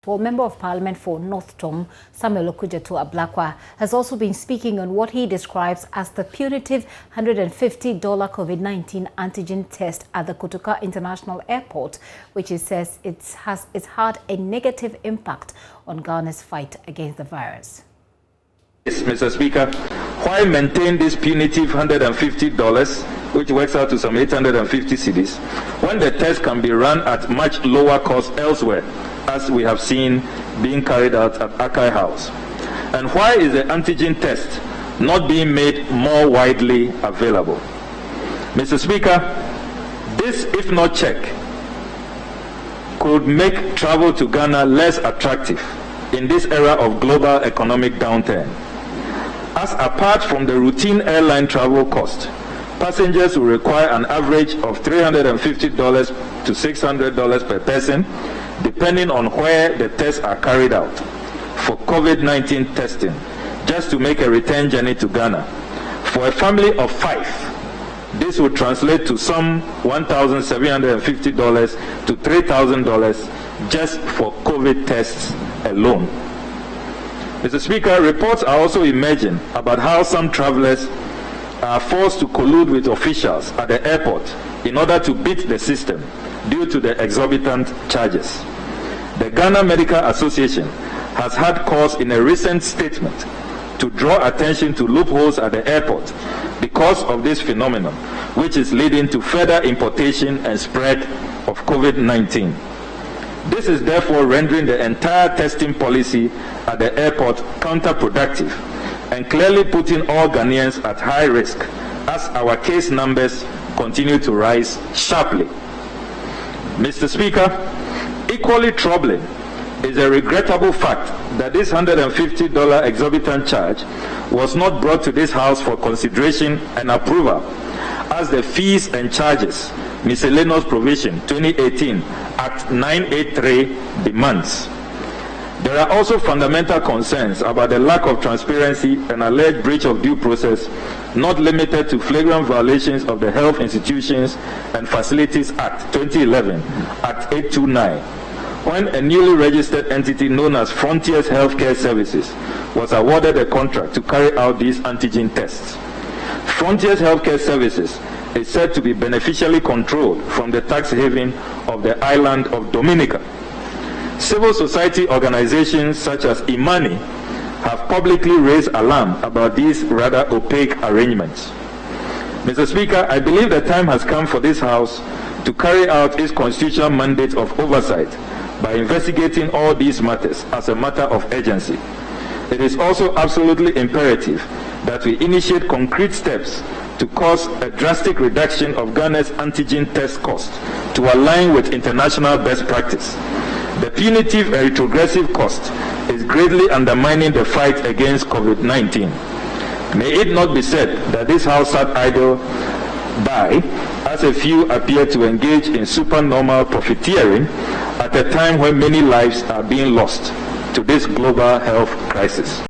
Well, Member of Parliament for North Tom, Samuel Okudzeto Ablakwa, has also been speaking on what he describes as the punitive $150 COVID-19 antigen test at the Kotoka International Airport, which he says it's had a negative impact on Ghana's fight against the virus. Yes, Mr. Speaker, why maintain this punitive $150, which works out to some 850 cedis, when the test can be run at much lower cost elsewhere, as we have seen being carried out at K.I.A? And why is the antigen test not being made more widely available? Mr. Speaker, this, if not checked, could make travel to Ghana less attractive in this era of global economic downturn. As apart from the routine airline travel cost, passengers will require an average of $350 to $600 per person, depending on where the tests are carried out, for COVID-19 testing, just to make a return journey to Ghana. For a family of 5, this would translate to some $1,750 to $3,000 just for COVID tests alone. Mr. Speaker, reports are also emerging about how some travelers are forced to collude with officials at the airport in order to beat the system due to the exorbitant charges. The Ghana Medical Association has had cause in a recent statement to draw attention to loopholes at the airport because of this phenomenon, which is leading to further importation and spread of COVID-19. This is therefore rendering the entire testing policy at the airport counterproductive and clearly putting all Ghanaians at high risk as our case numbers continue to rise sharply. Mr. Speaker, equally troubling is the regrettable fact that this $150 exorbitant charge was not brought to this House for consideration and approval, as the Fees and Charges Miscellaneous Provision 2018 Act 983 demands. There are also fundamental concerns about the lack of transparency and alleged breach of due process, not limited to flagrant violations of the Health Institutions and Facilities Act 2011, Act 829, when a newly registered entity known as Frontiers Healthcare Services was awarded a contract to carry out these antigen tests. Frontiers Healthcare Services is said to be beneficially controlled from the tax haven of the island of Dominica. Civil society organizations such as Imani have publicly raised alarm about these rather opaque arrangements. Mr. Speaker, I believe the time has come for this House to carry out its constitutional mandate of oversight by investigating all these matters as a matter of urgency. It is also absolutely imperative that we initiate concrete steps to cause a drastic reduction of Ghana's antigen test cost to align with international best practice. The punitive and retrogressive cost is greatly undermining the fight against COVID-19. May it not be said that this House sat idle by, as a few appear to engage in supernormal profiteering at a time when many lives are being lost to this global health crisis.